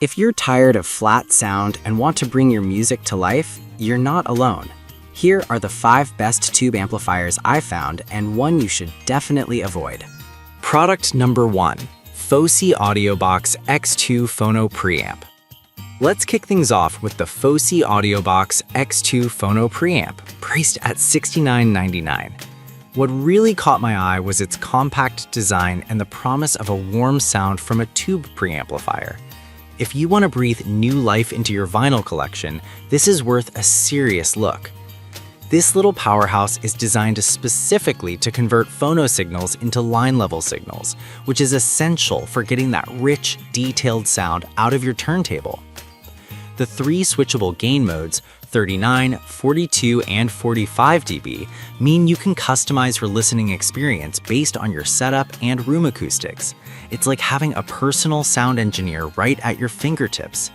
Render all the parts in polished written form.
If you're tired of flat sound and want to bring your music to life, you're not alone. Here are the 5 best tube amplifiers I found and one you should definitely avoid. Product number 1, Fosi Audio Box X2 Phono Preamp. Let's kick things off with the Fosi Audio Box X2 Phono Preamp, priced at $69.99. What really caught my eye was its compact design and the promise of a warm sound from a tube preamplifier. If you want to breathe new life into your vinyl collection, this is worth a serious look. This little powerhouse is designed specifically to convert phono signals into line-level signals, which is essential for getting that rich, detailed sound out of your turntable. The 3 switchable gain modes, 39, 42, and 45 dB, mean you can customize your listening experience based on your setup and room acoustics. It's like having a personal sound engineer right at your fingertips.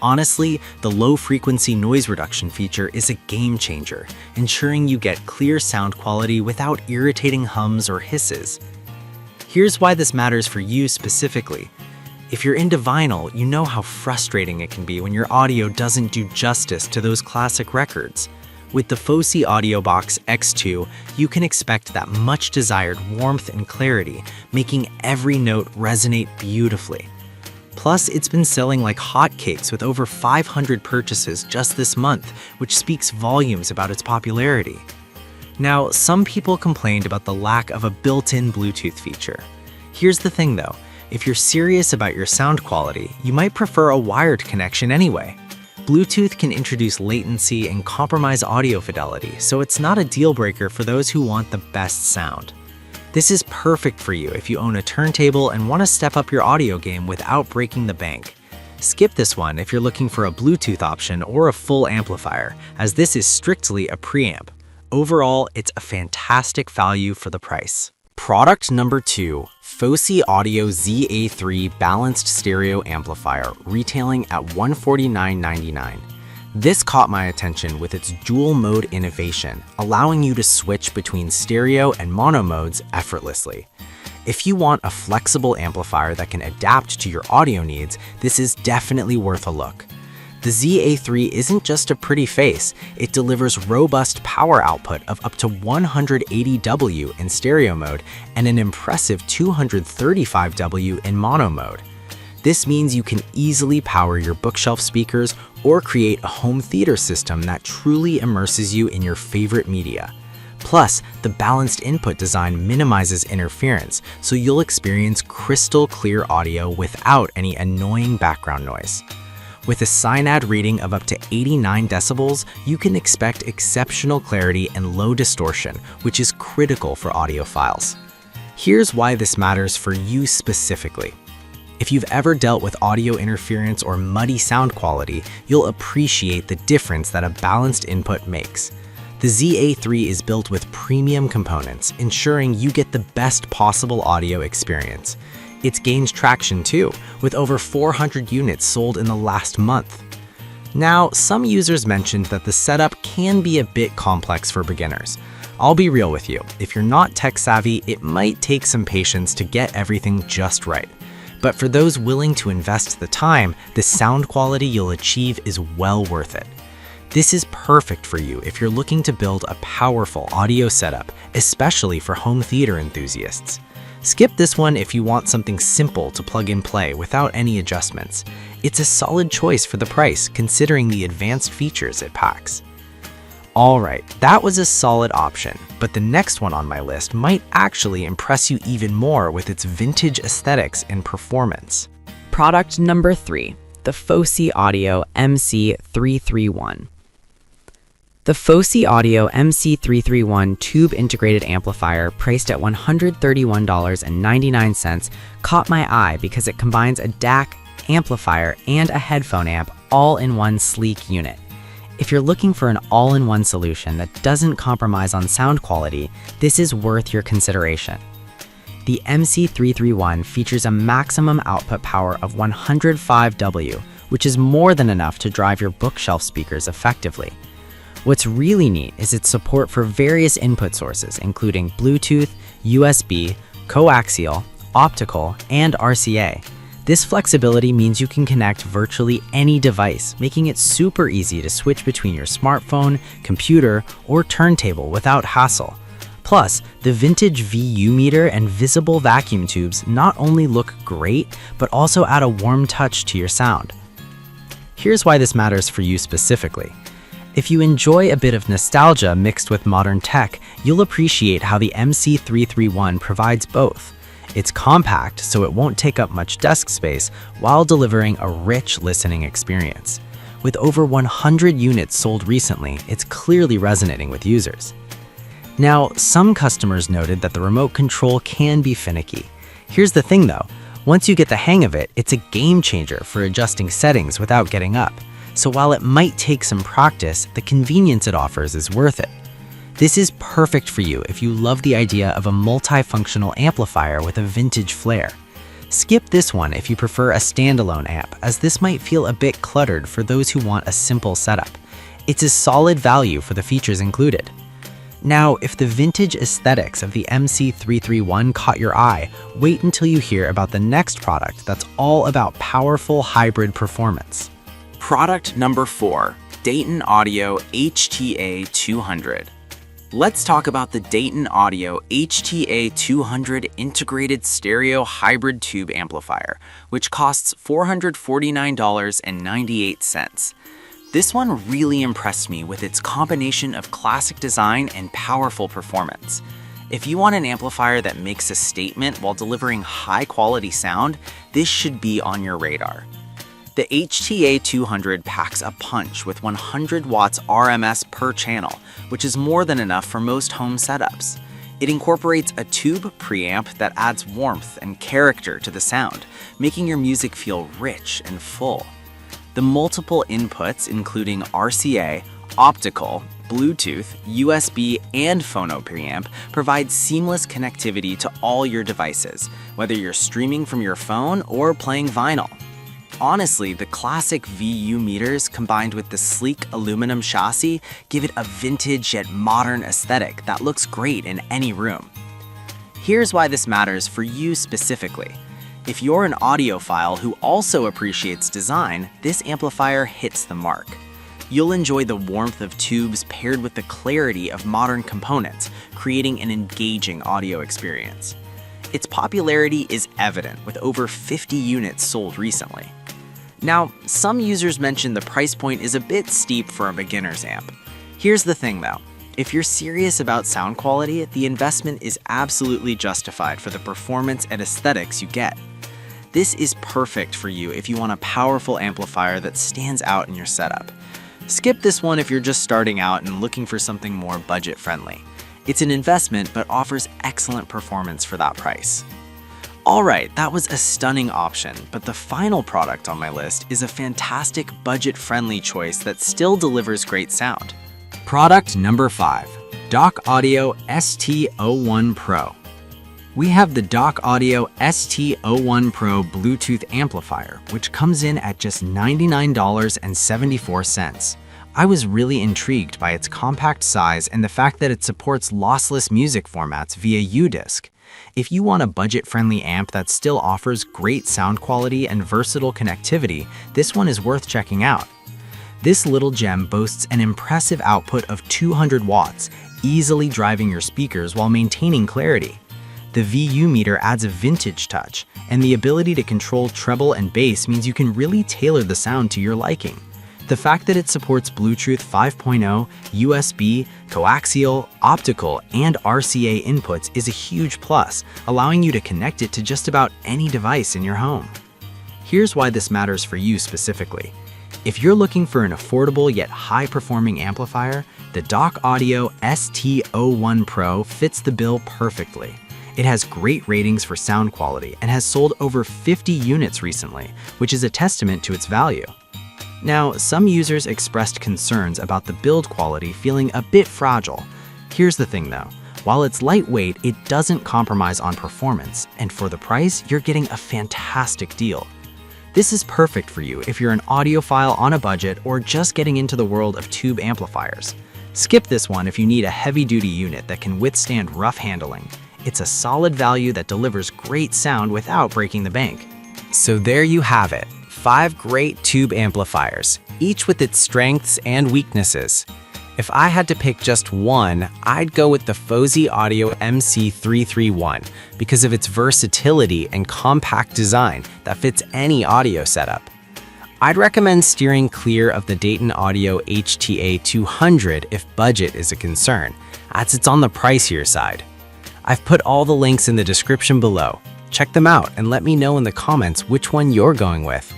Honestly, the low-frequency noise reduction feature is a game changer, ensuring you get clear sound quality without irritating hums or hisses. Here's why this matters for you specifically. If you're into vinyl, you know how frustrating it can be when your audio doesn't do justice to those classic records. With the Fosi Audio Box X2, you can expect that much-desired warmth and clarity, making every note resonate beautifully. Plus, it's been selling like hotcakes with over 500 purchases just this month, which speaks volumes about its popularity. Now, some people complained about the lack of a built-in Bluetooth feature. Here's the thing though, if you're serious about your sound quality, you might prefer a wired connection anyway. Bluetooth can introduce latency and compromise audio fidelity, so it's not a deal breaker for those who want the best sound. This is perfect for you if you own a turntable and want to step up your audio game without breaking the bank. Skip this one if you're looking for a Bluetooth option or a full amplifier, as this is strictly a preamp. Overall, it's a fantastic value for the price. Product number 2, Fosi Audio ZA3 Balanced Stereo Amplifier, retailing at $149.99. This caught my attention with its dual mode innovation, allowing you to switch between stereo and mono modes effortlessly. If you want a flexible amplifier that can adapt to your audio needs, this is definitely worth a look. The ZA3 isn't just a pretty face, it delivers robust power output of up to 180 W in stereo mode and an impressive 235 W in mono mode. This means you can easily power your bookshelf speakers or create a home theater system that truly immerses you in your favorite media. Plus, the balanced input design minimizes interference, so you'll experience crystal clear audio without any annoying background noise. With a SINAD reading of up to 89 decibels, you can expect exceptional clarity and low distortion, which is critical for audiophiles. Here's why this matters for you specifically. If you've ever dealt with audio interference or muddy sound quality, you'll appreciate the difference that a balanced input makes. The ZA3 is built with premium components, ensuring you get the best possible audio experience. It's gained traction too, with over 400 units sold in the last month. Now, some users mentioned that the setup can be a bit complex for beginners. I'll be real with you, if you're not tech savvy, it might take some patience to get everything just right. But for those willing to invest the time, the sound quality you'll achieve is well worth it. This is perfect for you if you're looking to build a powerful audio setup, especially for home theater enthusiasts. Skip this one if you want something simple to plug and play without any adjustments. It's a solid choice for the price, considering the advanced features it packs. Alright, that was a solid option, but the next one on my list might actually impress you even more with its vintage aesthetics and performance. Product number 3, the Fosi Audio MC331. The Fosi Audio MC331 tube integrated amplifier, priced at $131.99, caught my eye because it combines a DAC, amplifier, and a headphone amp all in one sleek unit. If you're looking for an all-in-one solution that doesn't compromise on sound quality, this is worth your consideration. The MC331 features a maximum output power of 105 W, which is more than enough to drive your bookshelf speakers effectively. What's really neat is its support for various input sources, including Bluetooth, USB, coaxial, optical, and RCA. This flexibility means you can connect virtually any device, making it super easy to switch between your smartphone, computer, or turntable without hassle. Plus, the vintage VU meter and visible vacuum tubes not only look great, but also add a warm touch to your sound. Here's why this matters for you specifically. If you enjoy a bit of nostalgia mixed with modern tech, you'll appreciate how the MC331 provides both. It's compact, so it won't take up much desk space while delivering a rich listening experience. With over 100 units sold recently, it's clearly resonating with users. Now, some customers noted that the remote control can be finicky. Here's the thing though, once you get the hang of it, it's a game changer for adjusting settings without getting up. So while it might take some practice, the convenience it offers is worth it. This is perfect for you if you love the idea of a multifunctional amplifier with a vintage flair. Skip this one if you prefer a standalone amp, as this might feel a bit cluttered for those who want a simple setup. It's a solid value for the features included. Now, if the vintage aesthetics of the MC331 caught your eye, wait until you hear about the next product that's all about powerful hybrid performance. Product number 4, Dayton Audio HTA200. Let's talk about the Dayton Audio HTA200 integrated stereo hybrid tube amplifier, which costs $449.98. This one really impressed me with its combination of classic design and powerful performance. If you want an amplifier that makes a statement while delivering high-quality sound, this should be on your radar. The HTA200 packs a punch with 100 watts RMS per channel, which is more than enough for most home setups. It incorporates a tube preamp that adds warmth and character to the sound, making your music feel rich and full. The multiple inputs, including RCA, optical, Bluetooth, USB, and phono preamp, provide seamless connectivity to all your devices, whether you're streaming from your phone or playing vinyl. Honestly, the classic VU meters combined with the sleek aluminum chassis give it a vintage yet modern aesthetic that looks great in any room. Here's why this matters for you specifically. If you're an audiophile who also appreciates design, this amplifier hits the mark. You'll enjoy the warmth of tubes paired with the clarity of modern components, creating an engaging audio experience. Its popularity is evident with over 50 units sold recently. Now, some users mentioned the price point is a bit steep for a beginner's amp. Here's the thing though, if you're serious about sound quality, the investment is absolutely justified for the performance and aesthetics you get. This is perfect for you if you want a powerful amplifier that stands out in your setup. Skip this one if you're just starting out and looking for something more budget-friendly. It's an investment but offers excellent performance for that price. Alright, that was a stunning option, but the final product on my list is a fantastic budget-friendly choice that still delivers great sound. Product number 5, Douk Audio ST1 Pro. We have the Douk Audio ST1 Pro Bluetooth amplifier, which comes in at just $99.74. I was really intrigued by its compact size and the fact that it supports lossless music formats via U-Disc. If you want a budget-friendly amp that still offers great sound quality and versatile connectivity, this one is worth checking out. This little gem boasts an impressive output of 200 watts, easily driving your speakers while maintaining clarity. The VU meter adds a vintage touch, and the ability to control treble and bass means you can really tailor the sound to your liking. The fact that it supports Bluetooth 5.0, USB, coaxial, optical, and RCA inputs is a huge plus, allowing you to connect it to just about any device in your home. Here's why this matters for you specifically. If you're looking for an affordable yet high-performing amplifier, the Douk Audio ST1 Pro fits the bill perfectly. It has great ratings for sound quality and has sold over 50 units recently, which is a testament to its value. Now, some users expressed concerns about the build quality feeling a bit fragile. Here's the thing though, while it's lightweight, it doesn't compromise on performance, and for the price, you're getting a fantastic deal. This is perfect for you if you're an audiophile on a budget or just getting into the world of tube amplifiers. Skip this one if you need a heavy-duty unit that can withstand rough handling. It's a solid value that delivers great sound without breaking the bank. So there you have it, 5 great tube amplifiers, each with its strengths and weaknesses. If I had to pick just one, I'd go with the Fosi Audio MC331 because of its versatility and compact design that fits any audio setup. I'd recommend steering clear of the Dayton Audio HTA200 if budget is a concern, as it's on the pricier side. I've put all the links in the description below. Check them out and let me know in the comments which one you're going with.